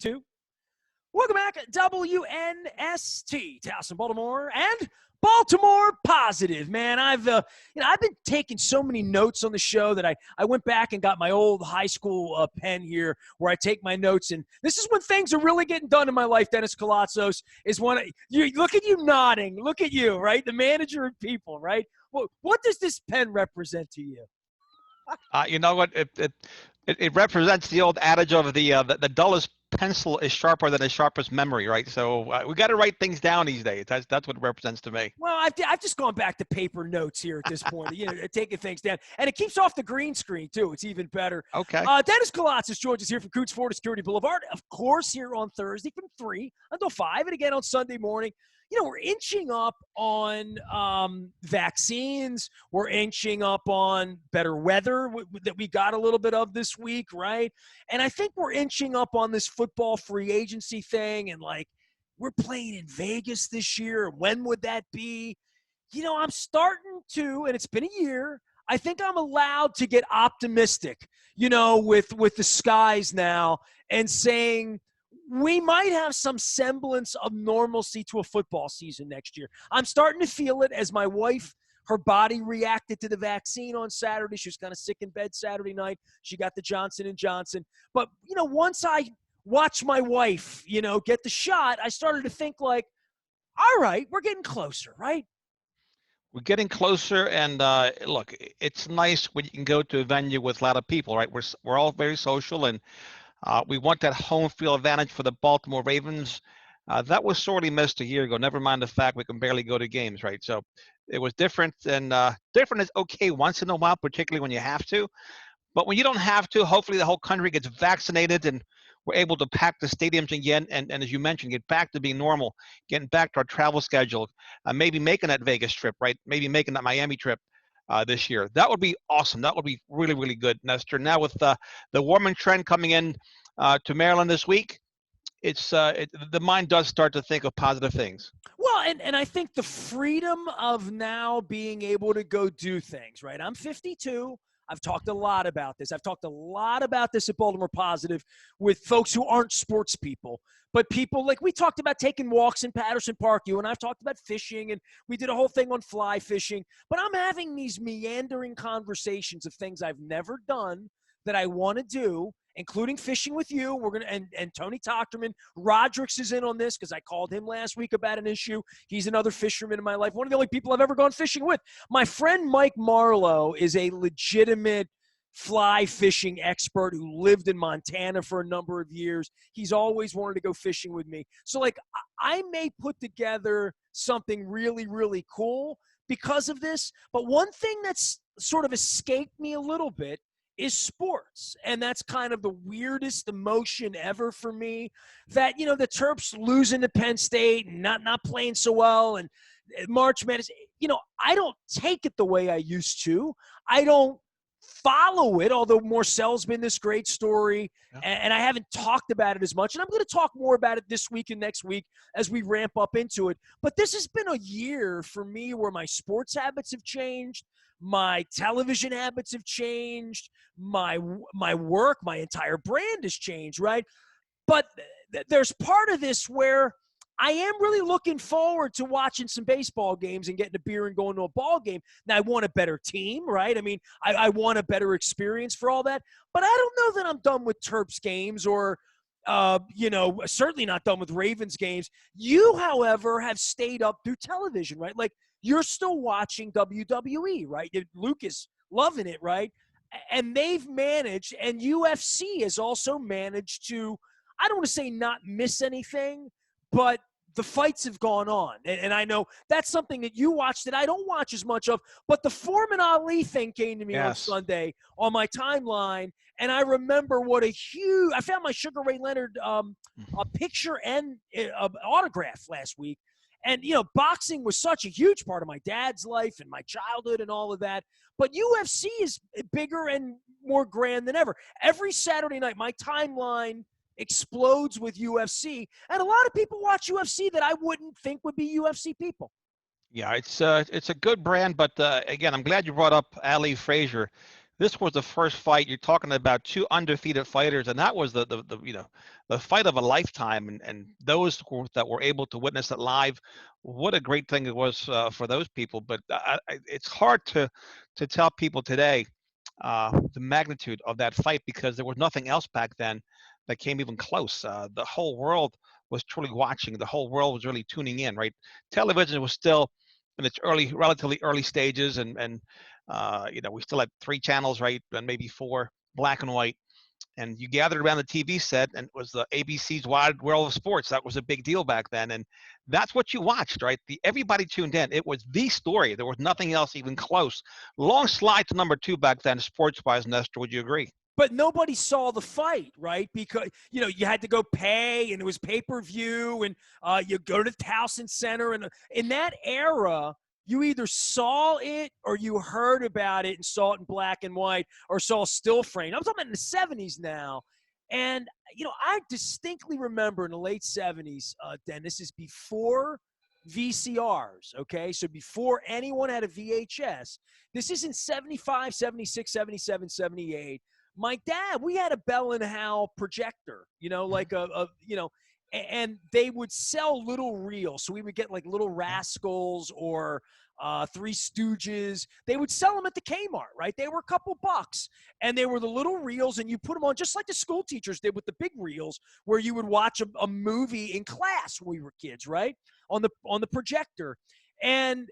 2. Welcome back, WNST, Towson, Baltimore, and Baltimore Positive. Man, I've been taking so many notes on the show that I went back and got my old high school pen here where I take my notes. And this is when things are really getting done in my life, Dennis Koulatsos, is when you look at you nodding. Look at you, right? The manager of people, right? Well, what does this pen represent to you? You know what? It represents the old adage of the dullest pencil is sharper than the sharpest memory, right? So we got to write things down these days. That's what it represents to me. Well, I've just gone back to paper notes here at this point, taking things down. And it keeps off the green screen, too. It's even better. Okay. Dennis Koulatsos joins us here from Coots Florida Security Boulevard, of course, here on Thursday from 3 until 5, and again on Sunday morning. We're inching up on vaccines. We're inching up on better weather that we got a little bit of this week, right? And I think we're inching up on this football free agency thing. And, we're playing in Vegas this year. When would that be? I'm starting to, and it's been a year, I think I'm allowed to get optimistic, with the skies now and saying – we might have some semblance of normalcy to a football season next year. I'm starting to feel it as my wife, her body reacted to the vaccine on Saturday. She was kind of sick in bed Saturday night. She got the Johnson & Johnson. But, once I watched my wife, get the shot, I started to think all right, we're getting closer, right? We're getting closer, and look, it's nice when you can go to a venue with a lot of people, right? We're all very social, and we want that home field advantage for the Baltimore Ravens. That was sorely missed a year ago. Never mind the fact we can barely go to games, right? So it was different, and different is okay once in a while, particularly when you have to. But when you don't have to, hopefully the whole country gets vaccinated and we're able to pack the stadiums again. And as you mentioned, get back to being normal, getting back to our travel schedule, maybe making that Vegas trip, right? Maybe making that Miami trip this year. That would be awesome. That would be really, really good, Nestor. Now with the warming trend coming in to Maryland this week, the mind does start to think of positive things. Well, and I think the freedom of now being able to go do things, right? I'm 52. I've talked a lot about this. I've talked a lot about this at Baltimore Positive with folks who aren't sports people, but people like we talked about taking walks in Patterson Park. You and I've talked about fishing, and we did a whole thing on fly fishing. But I'm having these meandering conversations of things I've never done that I want to do, including fishing with you. We're gonna and Tony Tochterman. Roderick's is in on this because I called him last week about an issue. He's another fisherman in my life. One of the only people I've ever gone fishing with. My friend Mike Marlowe is a legitimate fly fishing expert who lived in Montana for a number of years. He's always wanted to go fishing with me. So I may put together something really, really cool because of this. But one thing that's sort of escaped me a little bit is sports. And that's kind of the weirdest emotion ever for me, that, the Terps losing to Penn State and not playing so well, and March Madness, I don't take it the way I used to. I don't follow it, although Morcell's been this great story, and I haven't talked about it as much. And I'm going to talk more about it this week and next week as we ramp up into it. But this has been a year for me where my sports habits have changed. My television habits have changed. My work, my entire brand has changed, right? But there's part of this where I am really looking forward to watching some baseball games and getting a beer and going to a ball game. Now, I want a better team, right? I mean, I want a better experience for all that. But I don't know that I'm done with Terps games or, certainly not done with Ravens games. You, however, have stayed up through television, right? You're still watching WWE, right? Luke is loving it, right? And they've managed, and UFC has also managed to, I don't want to say not miss anything, but the fights have gone on. And I know that's something that you watch that I don't watch as much of, but the Foreman Ali thing came to me on Sunday on my timeline, and I remember I found my Sugar Ray Leonard a picture and autograph last week. And, boxing was such a huge part of my dad's life and my childhood and all of that. But UFC is bigger and more grand than ever. Every Saturday night, my timeline explodes with UFC. And a lot of people watch UFC that I wouldn't think would be UFC people. Yeah, it's a good brand. But, again, I'm glad you brought up AliFrazier, This was the first fight. You're talking about two undefeated fighters, and that was the the fight of a lifetime. And those that were able to witness it live, what a great thing it was for those people. But it's hard to tell people today the magnitude of that fight because there was nothing else back then that came even close. The whole world was truly watching. The whole world was really tuning in. Right, television was still in its relatively early stages, and we still had three channels, right, and maybe four, black and white. And you gathered around the TV set, and it was the ABC's Wide World of Sports. That was a big deal back then, and that's what you watched, right? Everybody tuned in. It was the story. There was nothing else even close. Long slide to number two back then, sports-wise, Nestor. Would you agree? But nobody saw the fight, right? Because you had to go pay, and it was pay-per-view, and you go to the Towson Center, and in that era, you either saw it or you heard about it and saw it in black and white or saw still frame. I'm talking about in the 70s now. And, I distinctly remember in the late 70s, Dan, this is before VCRs, okay? So before anyone had a VHS. This is in 75, 76, 77, 78. My dad, we had a Bell and Howell projector, like and they would sell little reels. So we would get like Little Rascals or Three Stooges. They would sell them at the Kmart, right? They were a couple bucks, and they were the little reels, and you put them on just like the school teachers did with the big reels, where you would watch a movie in class when we were kids, right? On the projector. And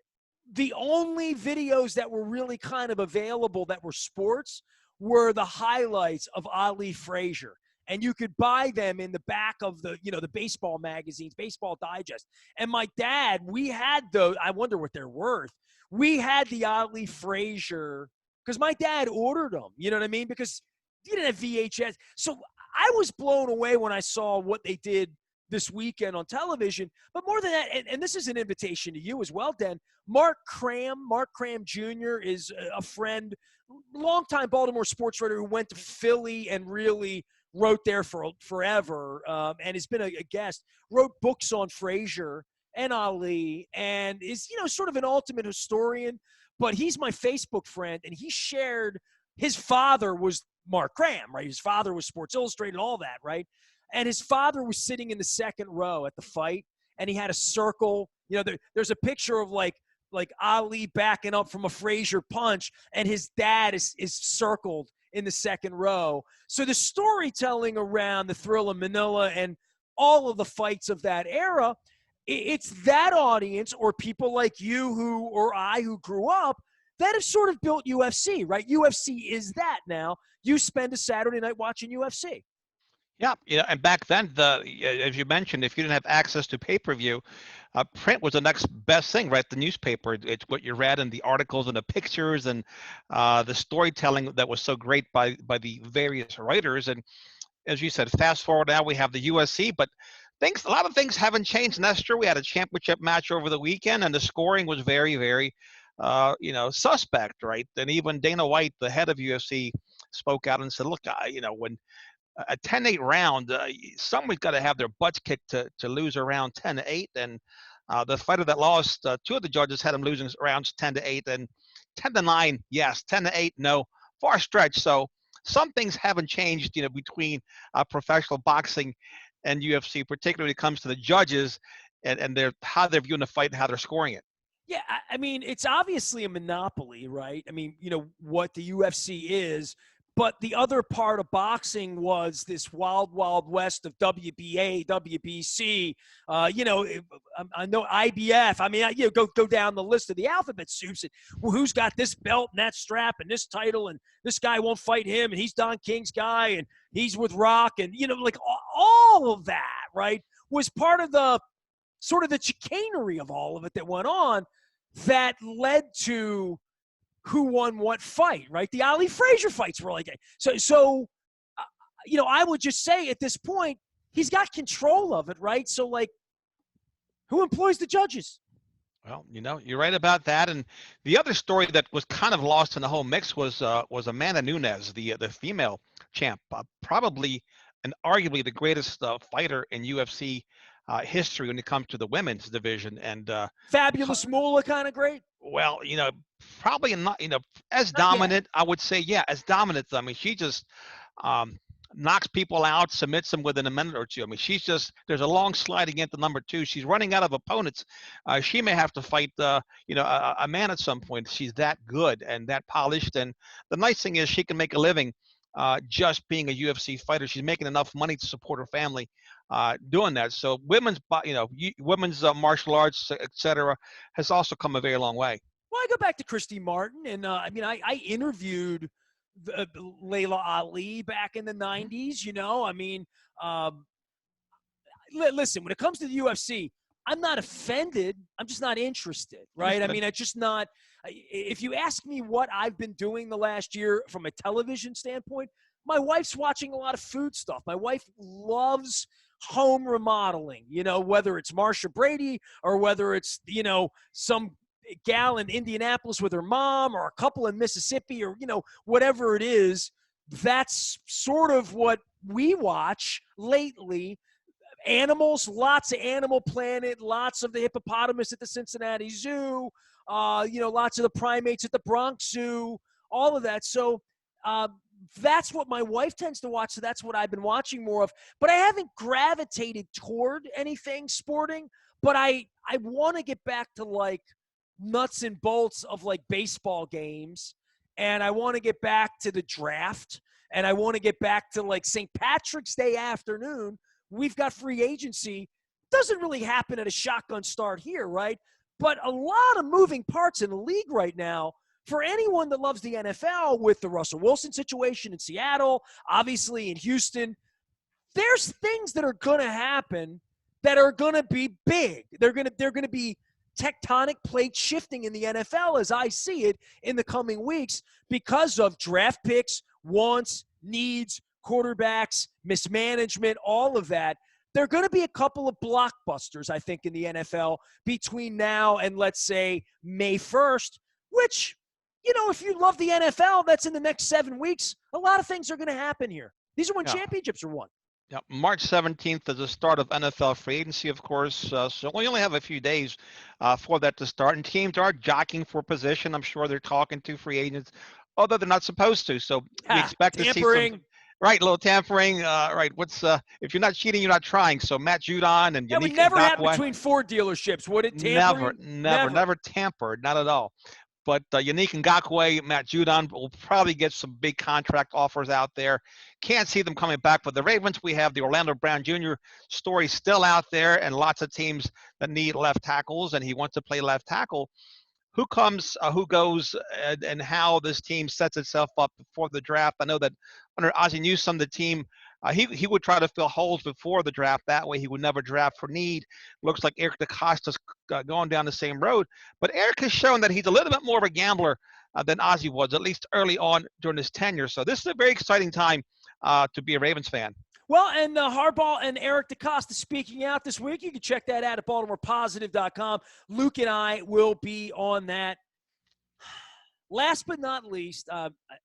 the only videos that were really kind of available that were sports were the highlights of AliFrazier. And you could buy them in the back of the baseball magazines, Baseball Digest. And my dad, we had those. I wonder what they're worth. We had the AliFrazier because my dad ordered them. You know what I mean? Because you didn't have VHS. So I was blown away when I saw what they did this weekend on television. But more than that, and this is an invitation to you as well, Dan, Mark Cram Jr. is a friend, longtime Baltimore sports writer who went to Philly and really wrote there for forever, and has been a guest, wrote books on Frazier and Ali, and is, sort of an ultimate historian. But he's my Facebook friend, and he shared his father was Mark Cram, right? His father was Sports Illustrated, all that, right? And his father was sitting in the second row at the fight, and he had a circle. There's a picture of like Ali backing up from a Frazier punch, and his dad is circled in the second row. So the storytelling around the Thrill of Manila and all of the fights of that era, it's that audience or people like you or I who grew up that have sort of built UFC, right? UFC is that now. You spend a Saturday night watching UFC. Yeah, and back then, as you mentioned, if you didn't have access to pay-per-view, print was the next best thing, right? The newspaper, it's what you read and the articles and the pictures and the storytelling that was so great by the various writers. And as you said, fast forward now, we have the USC, but a lot of things haven't changed, Nestor. We had a championship match over the weekend, and the scoring was very, very, suspect, right? And even Dana White, the head of UFC, spoke out and said, look, when a 10-8 round, someone's got to have their butts kicked to lose around 10-8. And the fighter that lost, two of the judges had him losing rounds 10-8 and 10-9. Yes, 10-8. No, far stretch. So some things haven't changed, between professional boxing and UFC, particularly when it comes to the judges and how they're viewing the fight and how they're scoring it. Yeah, I mean, it's obviously a monopoly, right? I mean, what the UFC is. But the other part of boxing was this wild, wild west of WBA, WBC, I know IBF. I mean, go down the list of the alphabet soups. And, well, who's got this belt and that strap and this title, and this guy won't fight him, and he's Don King's guy, and he's with Rock, and, like all of that, right, was part of the sort of the chicanery of all of it that went on that led to who won what fight, right? The AliFrazier fights were like so. I would just say at this point he's got control of it, right? So like, who employs the judges? Well, you're right about that. And the other story that was kind of lost in the whole mix was Amanda Nunes, the female champ, probably and arguably the greatest fighter in UFC history when it comes to the women's division. And Fabulous Moolah kind of great? well, probably not, as Not yet. dominant, I would say, yeah, as dominant. I mean, she just um, knocks people out, submits them within a minute or two. I mean, there's a long slide against the number two. She's running out of opponents. She may have to fight, a man at some point. She's that good and that polished. And the nice thing is she can make a living just being a UFC fighter. She's making enough money to support her family doing that. So women's martial arts, etc., has also come a very long way. Well, I go back to Christy Martin, and I interviewed Layla Ali back in the '90s. Um, listen, when it comes to the UFC, I'm not offended. I'm just not interested, right? I mean, it's just not. If you ask me what I've been doing the last year from a television standpoint, my wife's watching a lot of food stuff. My wife loves home remodeling, whether it's Marsha Brady or whether it's, some gal in Indianapolis with her mom or a couple in Mississippi or, whatever it is. That's sort of what we watch lately. Animals, lots of Animal Planet, lots of the hippopotamus at the Cincinnati Zoo, lots of the primates at the Bronx Zoo, all of that. So that's what my wife tends to watch, so that's what I've been watching more of. But I haven't gravitated toward anything sporting, but I want to get back to, like, nuts and bolts of, like, baseball games, and I want to get back to the draft, and I want to get back to, like, St. Patrick's Day afternoon. We've got free agency. Doesn't really happen at a shotgun start here, right? But a lot of moving parts in the league right now for anyone that loves the NFL, with the Russell Wilson situation in Seattle, obviously in Houston. There's things that are going to happen that are going to be big. They're going to be tectonic plate shifting in the NFL as I see it in the coming weeks because of draft picks, wants, needs, quarterbacks, mismanagement, all of that. There are going to be a couple of blockbusters, I think, in the NFL between now and, let's say, May 1st, which, if you love the NFL, that's in the next 7 weeks. A lot of things are going to happen here. These are when championships are won. Yeah, March 17th is the start of NFL free agency, of course. So we only have a few days for that to start. And teams are jockeying for position. I'm sure they're talking to free agents, although they're not supposed to. So we expect to see some. Right, a little tampering. Right, if you're not cheating, you're not trying. So Matt Judon and Yannick would never happen between Ford dealerships, would it? Tampering? Never tampered, not at all. But Yannick Ngakoue, Matt Judon will probably get some big contract offers out there. Can't see them coming back. But the Ravens, we have the Orlando Brown Jr. story still out there, and lots of teams that need left tackles, and he wants to play left tackle. Who comes, who goes, and how this team sets itself up before the draft. I know that under Ozzie Newsome, the team, he would try to fill holes before the draft. That way he would never draft for need. Looks like Eric DeCosta's going down the same road. But Eric has shown that he's a little bit more of a gambler than Ozzie was, at least early on during his tenure. So this is a very exciting time to be a Ravens fan. Well, and Harbaugh and Eric DeCosta speaking out this week. You can check that out at BaltimorePositive.com. Luke and I will be on that. Last but not least,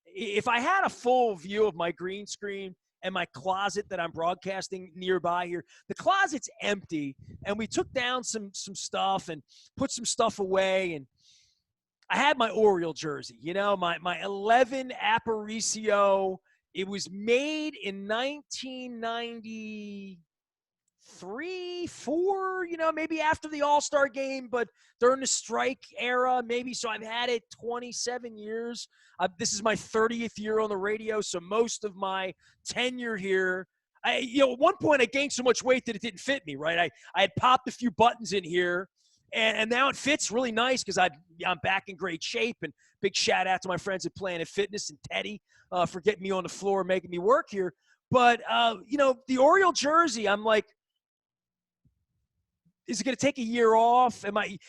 if I had a full view of my green screen and my closet that I'm broadcasting nearby here, the closet's empty, and we took down some stuff and put some stuff away, and I had my Oriole jersey, my 11 Aparicio. It was made in 1993, 4, maybe after the All-Star game, but during the strike era, maybe. So I've had it 27 years. This is my 30th year on the radio, so most of my tenure here. At one point I gained so much weight that it didn't fit me, right? I had popped a few buttons in here, and now it fits really nice because I'm back in great shape. And big shout out to my friends at Planet Fitness and Teddy for getting me on the floor and making me work here. But, the Oriole jersey, I'm like, is it going to take a year off?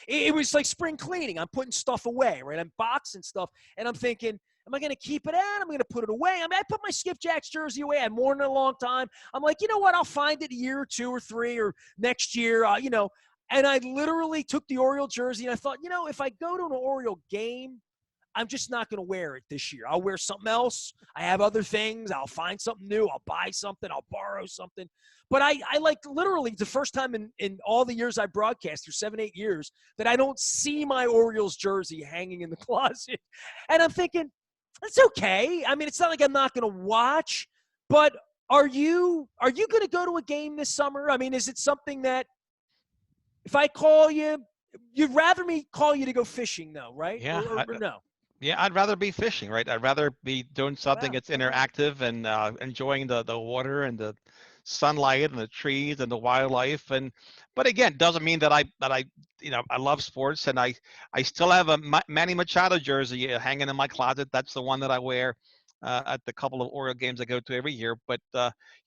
It was like spring cleaning. I'm putting stuff away, right? I'm boxing stuff, and I'm thinking, am I going to keep it out? I'm going to put it away. I put my Skipjacks jersey away. I had worn it a long time. I'm like, you know what? I'll find it a year or 2 or 3 or next year, And I literally took the Oriole jersey, and I thought, if I go to an Oriole game, I'm just not going to wear it this year. I'll wear something else. I have other things. I'll find something new. I'll buy something. I'll borrow something. But I like literally the first time in all the years I broadcast through 7, 8 years that I don't see my Orioles jersey hanging in the closet. And I'm thinking, it's okay. I mean, it's not like I'm not going to watch, but are you going to go to a game this summer? I mean, is it something that if I call you, you'd rather me call you to go fishing though, right? Yeah, Or no? yeah, I'd rather be fishing, right? I'd rather be doing something Wow. that's interactive and enjoying the water and the sunlight and the trees and the wildlife. And but again, doesn't mean that I I love sports and I still have a Manny Machado jersey hanging in my closet. That's the one that I wear at the couple of Oriole games I go to every year. But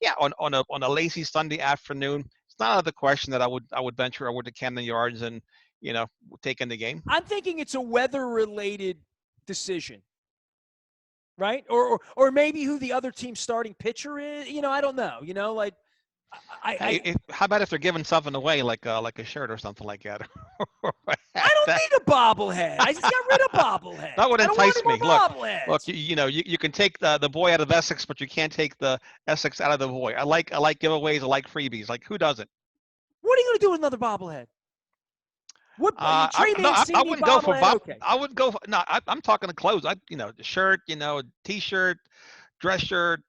yeah, on a lazy Sunday afternoon, it's not out of the question that I would venture over to Camden Yards and take in the game. I'm thinking it's a weather-related decision, right? Or maybe who the other team's starting pitcher is. I don't know. Like Hey, how about if they're giving something away, like a shirt or something like that? I don't need a bobblehead. I just got rid of bobblehead. That would I don't want entice any more me. Look, bobbleheads. you can take the boy out of Essex, but you can't take the Essex out of the boy. I like giveaways. I like freebies. Like who doesn't? What are you going to do with another bobblehead? What Trey No, I Mancini wouldn't go for bobblehead? Bob. Okay. I wouldn't go. No, I'm talking the clothes. The shirt, t-shirt, dress shirt,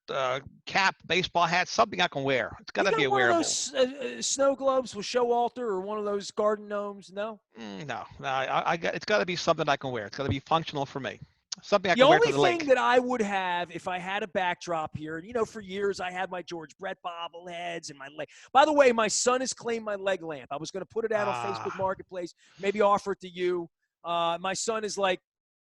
cap, baseball hat, something I can wear. It's got You to be got a one of wearable. those snow globes with Showalter or one of those garden gnomes? No. No, I got. It's got to be something I can wear. It's got to be functional for me. Something I The can wear to only the thing lake. that I would have if I had a backdrop here, and for years I had my George Brett bobbleheads and my leg. By the way, my son has claimed my leg lamp. I was going to put it out on Facebook Marketplace, maybe offer it to you. My son is like,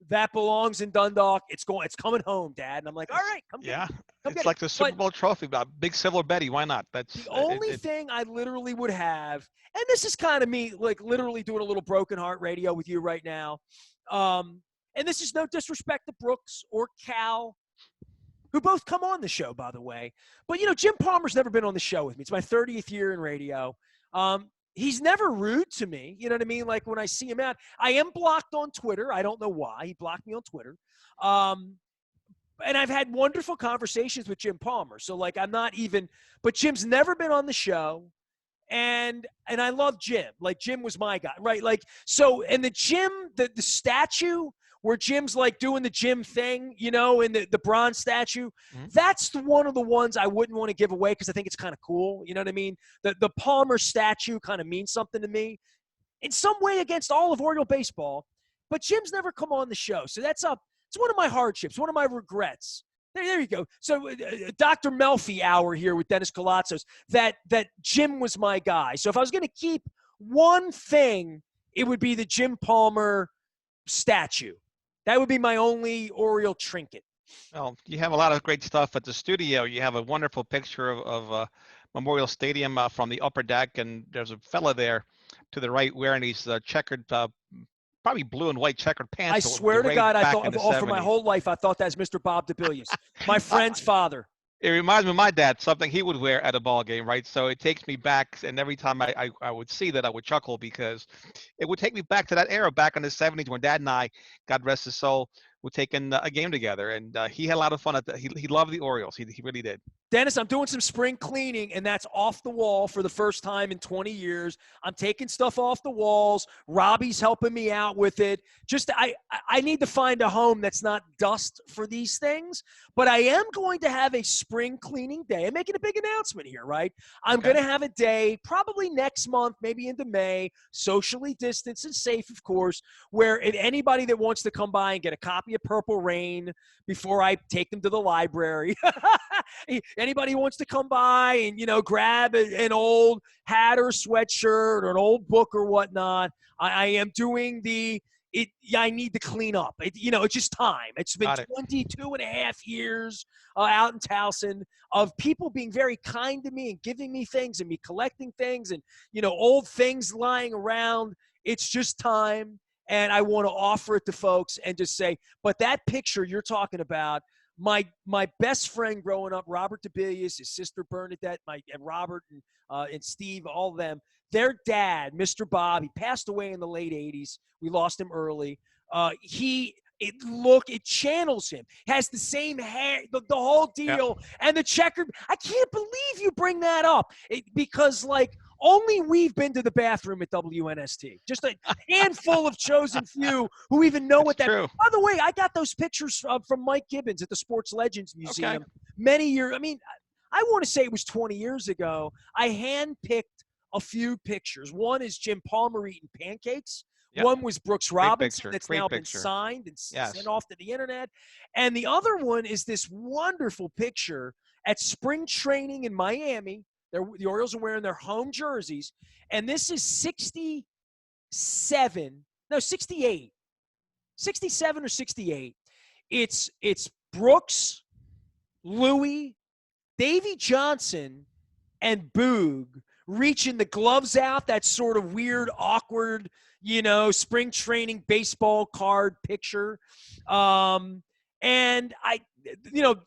that belongs in Dundalk. It's coming home, Dad. And I'm like, all right, come get it. Come It's get like it. the Super Bowl trophy, Big Silver Betty. Why not? The That's only thing I literally would have, and this is kind of me, like literally doing a little broken heart radio with you right now. And this is no disrespect to Brooks or Cal, who both come on the show, by the way. But, Jim Palmer's never been on the show with me. It's my 30th year in radio. He's never rude to me. You know what I mean? Like when I see him out, I am blocked on Twitter. I don't know why. He blocked me on Twitter. And I've had wonderful conversations with Jim Palmer. So, like, I'm not even – but Jim's never been on the show. And I love Jim. Like, Jim was my guy, right? Like, so – and the Jim, the statue – where Jim's like doing the Jim thing, in the bronze statue. Mm-hmm. That's one of the ones I wouldn't want to give away because I think it's kind of cool. You know what I mean? The Palmer statue kind of means something to me in some way against all of Oriole baseball. But Jim's never come on the show. So it's one of my hardships, one of my regrets. There you go. So Dr. Melfi hour here with Dennis Koulatsos, that Jim was my guy. So if I was going to keep one thing, it would be the Jim Palmer statue. That would be my only Oriole trinket. Well, you have a lot of great stuff at the studio. You have a wonderful picture of Memorial Stadium from the upper deck, and there's a fella there to the right wearing these checkered, probably blue and white checkered pants. I swear to God, I thought for my whole life, I thought that's Mr. Bob DeBillius, my friend's father. It reminds me of my dad, something he would wear at a ball game, right? So it takes me back, and every time I would see that, I would chuckle because it would take me back to that era back in the 70s when Dad and I, God rest his soul, would take in a game together. And he had a lot of fun at that. He loved the Orioles. He really did. Dennis, I'm doing some spring cleaning, and that's off the wall for the first time in 20 years. I'm taking stuff off the walls. Robbie's helping me out with it. I need to find a home that's not dust for these things, but I am going to have a spring cleaning day. I'm making a big announcement here, right? I'm going to have a day probably next month, maybe into May, socially distanced and safe, of course, where if anybody that wants to come by and get a copy of Purple Rain before I take them to the library – anybody wants to come by and, grab an old hat or sweatshirt or an old book or whatnot, I am doing I need to clean up. It's just time. It's been 22 and a half years out in Towson of people being very kind to me and giving me things and me collecting things and, old things lying around. It's just time. And I want to offer it to folks and just say, but that picture you're talking about, my best friend growing up, Robert DeBillius, his sister Bernadette, and Robert and Steve, all of them, their dad, Mr. Bob, he passed away in the late 80s. We lost him early. He it channels him. Has the same hair, the whole deal, and the checkered. I can't believe you bring that up because like only we've been to the bathroom at WNST. Just a handful of chosen few who even know what that. True. By the way, I got those pictures from Mike Gibbons at the Sports Legends Museum many years. I mean, I want to say it was 20 years ago. I handpicked a few pictures. One is Jim Palmer eating pancakes. Yep. One was Brooks Robinson that's now been picture. signed and sent off to the internet. And the other one is this wonderful picture at spring training in Miami. The Orioles are wearing their home jerseys. And this is 68. 67 or 68. It's Brooks, Louis, Davey Johnson, and Boog reaching the gloves out, that sort of weird, awkward, spring training baseball card picture. And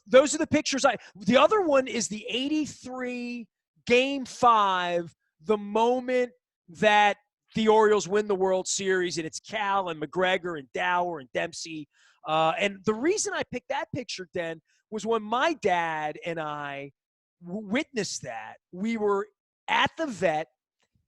those are the pictures. The other one is the 83 Game 5, the moment that the Orioles win the World Series, and it's Cal and McGregor and Dower and Dempsey. And the reason I picked that picture, Den, was when my dad and I witnessed that. We were at the vet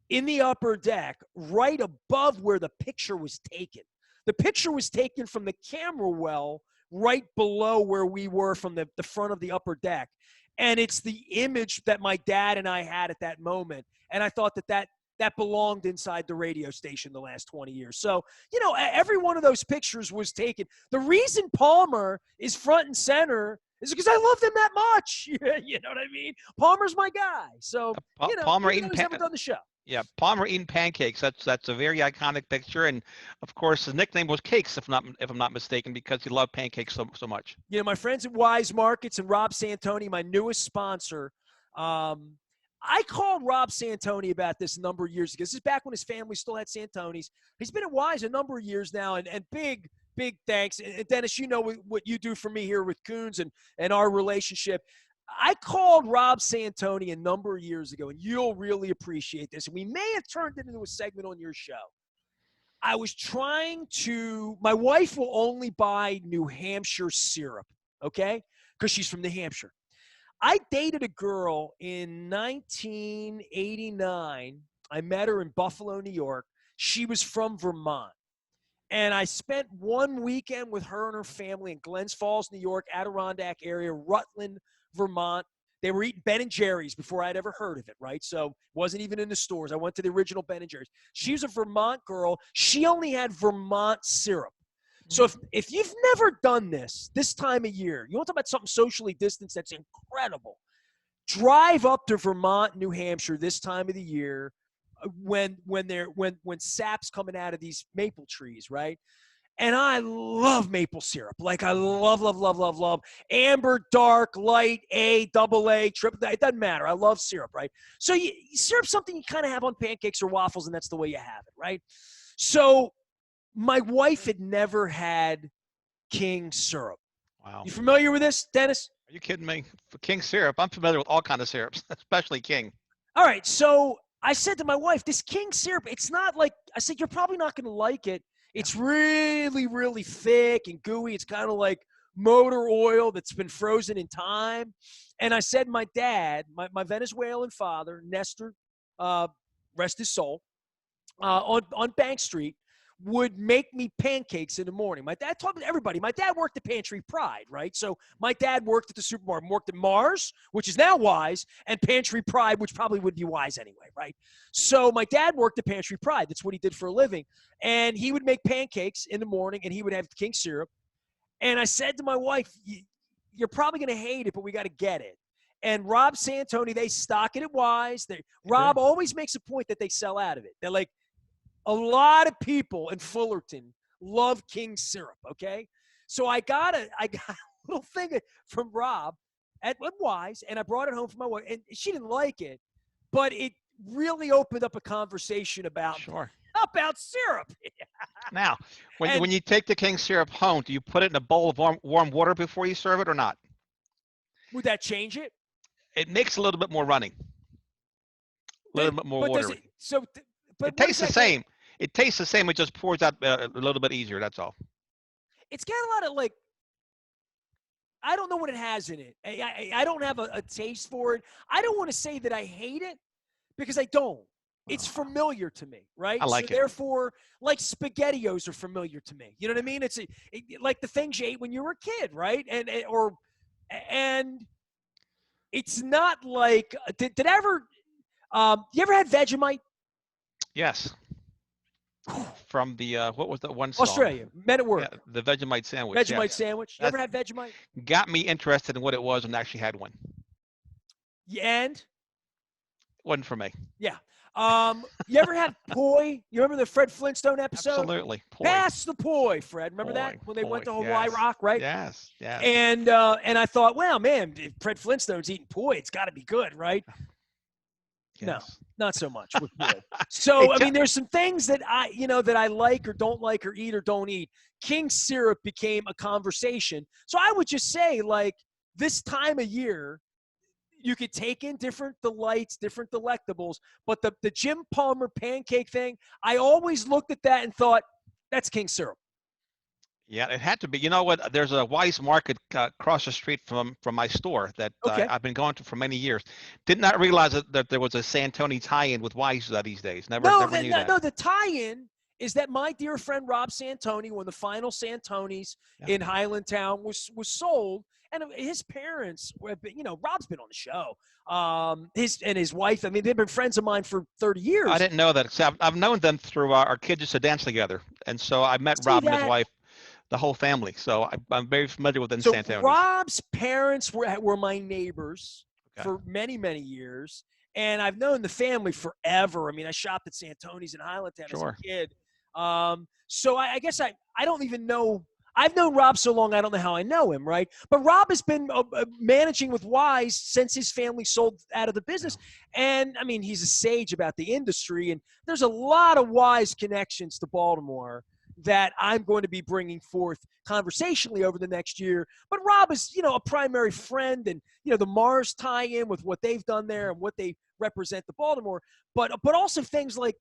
in the upper deck right above where the picture was taken. The picture was taken from the camera well right below where we were from the front of the upper deck. And it's the image that my dad and I had at that moment. And I thought that belonged inside the radio station the last 20 years. So, every one of those pictures was taken. The reason Palmer is front and center is because I loved him that much. You know what I mean? Palmer's my guy. So, Palmer he's never done the show. Yeah, Palmer eating pancakes. That's a very iconic picture, and of course his nickname was Cakes, if I'm not mistaken, because he loved pancakes so much. My friends at Wise Markets and Rob Santoni, my newest sponsor. I called Rob Santoni about this a number of years ago. This is back when his family still had Santonis. He's been at Wise a number of years now, and big thanks. And Dennis, you know what you do for me here with Coons and our relationship. I called Rob Santoni a number of years ago, and you'll really appreciate this. And we may have turned it into a segment on your show. I was my wife will only buy New Hampshire syrup, okay? Because she's from New Hampshire. I dated a girl in 1989. I met her in Buffalo, New York. She was from Vermont. And I spent one weekend with her and her family in Glens Falls, New York, Adirondack area, Rutland, Vermont. They were eating Ben & Jerry's before I'd ever heard of it, right? So it wasn't even in the stores. I went to the original Ben & Jerry's. She was a Vermont girl. She only had Vermont syrup. So if you've never done this time of year, you want to talk about something socially distanced that's incredible, drive up to Vermont, New Hampshire this time of the year when sap's coming out of these maple trees, right? And I love maple syrup. Like I love amber, dark, light, A, double A, triple. It doesn't matter. I love syrup, right? So syrup's something you kind of have on pancakes or waffles, and that's the way you have it, right? So my wife had never had King syrup. Wow. You familiar with this, Dennis? Are you kidding me? For King syrup, I'm familiar with all kinds of syrups, especially King. All right. So I said to my wife, this King syrup, it's not like, I said, you're probably not going to like it. It's really, really thick and gooey. It's kind of like motor oil that's been frozen in time. And I said, my dad, my Venezuelan father, Nestor, rest his soul, on Bank Street, would make me pancakes in the morning. My dad told everybody. My dad worked at Pantry Pride, right? So my dad worked at the supermarket, worked at Mars, which is now Wise, and Pantry Pride, which probably would be Wise anyway, right? So my dad worked at Pantry Pride. That's what he did for a living. And he would make pancakes in the morning, and he would have King syrup. And I said to my wife, you're probably going to hate it, but we got to get it. And Rob Santoni, they stock it at Wise. Rob always makes a point that they sell out of it. They're like, a lot of people in Fullerton love King syrup, okay? So I got a little thing from Rob at Wise, and I brought it home for my wife, and she didn't like it, but it really opened up a conversation about syrup. Now, when you take the King syrup home, do you put it in a bowl of warm water before you serve it or not? Would that change it? It makes a little bit more running. A little bit more watery. It tastes the same. It tastes the same. It just pours out a little bit easier. That's all. it's got a lot of like, I don't know what it has in it. I don't have a taste for it. I don't want to say that I hate it because I don't. It's familiar to me, right? I So like it. therefore, like SpaghettiOs are familiar to me. You know what I mean? It's like the things you ate when you were a kid, right? And it's not like did I ever you ever had Vegemite? Yes. From the what was that one song? Australia, Men at Yeah, Work, the Vegemite sandwich. Vegemite Yes, sandwich. You that ever had Vegemite? got me interested in what it was, and actually had one. Yeah, and Wasn't for me. yeah. You ever have poi? You remember the Fred Flintstone episode? Absolutely, poi, Pass the poi, Fred. Remember that poi, when they went poi. to Hawaii Yes, Rock, right? yes, yes. And I thought, well, man, if Fred Flintstone's eating poi, it's got to be good, right? No, Yes. not so much with poi. Hey, So I mean, there's some things that that I like or don't like or eat or don't eat. King syrup became a conversation. So I would just say, like, this time of year, you could take in different delights, different delectables, but the Jim Palmer pancake thing, I always looked at that and thought, that's king syrup. yeah, it had to be. You know what? There's a Wise Market across the street from my store that Okay. I've been going to for many years. Did not realize that there was a Santoni tie-in with Wise these days. Never knew that. No, the tie-in is that my dear friend Rob Santoni, when the final Santonis Yeah. in Highlandtown was sold, and his parents have been, Rob's been on the show. His wife, I mean, they've been friends of mine for 30 years. I didn't know that. So I've known them through our kids used to dance together, and so I met See Rob and his that? wife, the whole family. So I'm very familiar with the So Santonis. Rob's parents were my neighbors Okay. for many, many years. And I've known the family forever. I mean, I shopped at Santoni's in Highlandtown as a Sure. kid. So I guess I don't even know. I've known Rob so long, I don't know how I know him, right? But Rob has been managing with Wise since his family sold out of the business. And, I mean, he's a sage about the industry. And there's a lot of Wise connections to Baltimore that I'm going to be bringing forth conversationally over the next year. But Rob is, a primary friend, and, the Mars tie-in with what they've done there and what they represent to Baltimore, but also things like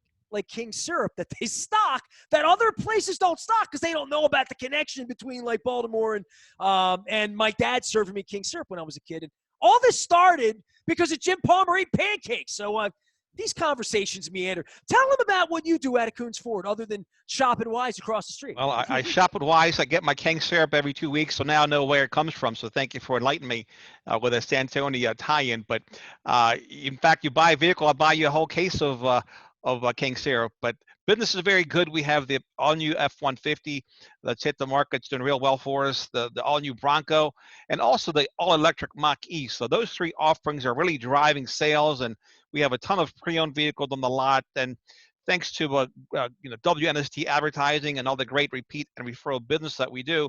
King syrup that they stock that other places don't stock because they don't know about the connection between like Baltimore and my dad serving me King syrup when I was a kid. And all this started because of Jim Palmer ate pancakes. So these conversations meander. Tell them about what you do out of Coons Ford other than shop at Wise across the street. Well, I shop at Wise. I get my King syrup every 2 weeks, so now I know where it comes from. So thank you for enlightening me with a Santoni tie-in. But in fact, you buy a vehicle, I'll buy you a whole case of King syrup. But business is very good. We have the all-new F-150 that's hit the market. It's doing real well for us. The all-new Bronco, and also the all-electric Mach-E. So those three offerings are really driving sales, and we have a ton of pre-owned vehicles on the lot. And thanks to WNST advertising and all the great repeat and referral business that we do,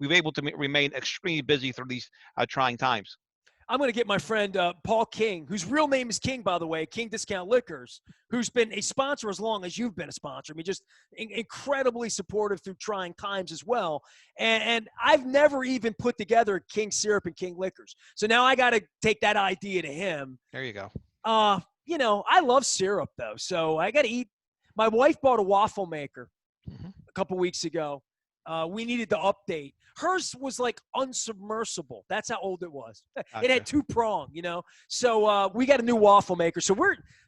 we've been able to remain extremely busy through these trying times. I'm going to get my friend Paul King, whose real name is King, by the way, King Discount Liquors, who's been a sponsor as long as you've been a sponsor. I mean, just incredibly supportive through trying times as well. And I've never even put together King Syrup and King Liquors. So now I got to take that idea to him. There you go. I love syrup, though. So I got to eat. My wife bought a waffle maker a couple weeks ago. We needed to update. Hers was like unsubmersible. That's how old it was. Gotcha. It had 2-prong, So we got a new waffle maker. So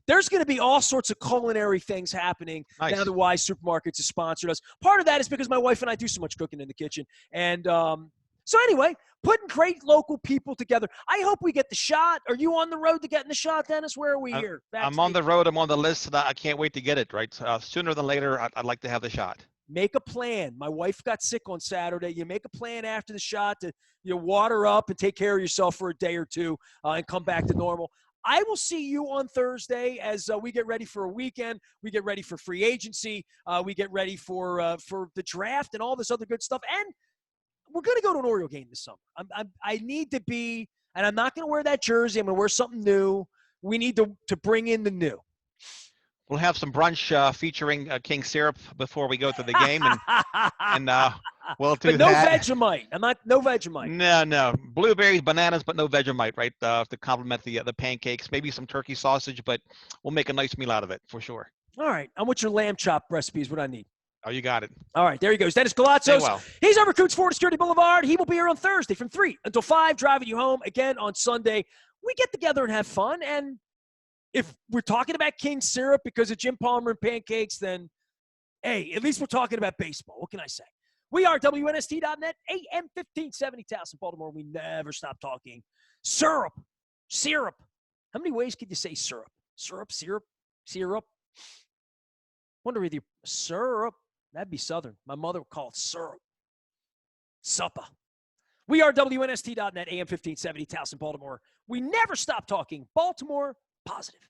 there's going to be all sorts of culinary things happening Nice. now that Wise Supermarkets has sponsored us. Part of that is because my wife and I do so much cooking in the kitchen. And so anyway, putting great local people together. I hope we get the shot. Are you on the road to getting the shot, Dennis? Where are we here? I'm on the road. I'm on the list, and I can't wait to get it, right? Sooner than later, I'd like to have the shot. Make a plan. My wife got sick on Saturday. You make a plan after the shot to water up and take care of yourself for a day or two and come back to normal. I will see you on Thursday as we get ready for a weekend. We get ready for free agency. We get ready for the draft and all this other good stuff. And we're going to go to an Oriole game this summer. I need to be, and I'm not going to wear that jersey. I'm going to wear something new. We need to bring in the new. We'll have some brunch featuring King syrup before we go to the game, and we'll do but no that. Vegemite. No Vegemite. No blueberries, bananas, but no Vegemite, right? To complement the pancakes. Maybe some turkey sausage, but we'll make a nice meal out of it for sure. All right. And what's your lamb chop recipe is what I need. Oh, you got it. All right, there he goes. Dennis Stay Koulatsos. well. He's on Recruits Ford Security Boulevard. He will be here on Thursday from 3 until 5, driving you home again on Sunday. We get together and have fun. And if we're talking about King syrup because of Jim Palmer and pancakes, then, hey, at least we're talking about baseball. What can I say? We are WNST.net, AM 1570 Towson, Baltimore. We never stop talking syrup. How many ways could you say syrup? Syrup. Wonder if you syrup. That'd be Southern. My mother would call it syrup. Supper. We are WNST.net, AM 1570 Towson, Baltimore. We never stop talking Baltimore positive.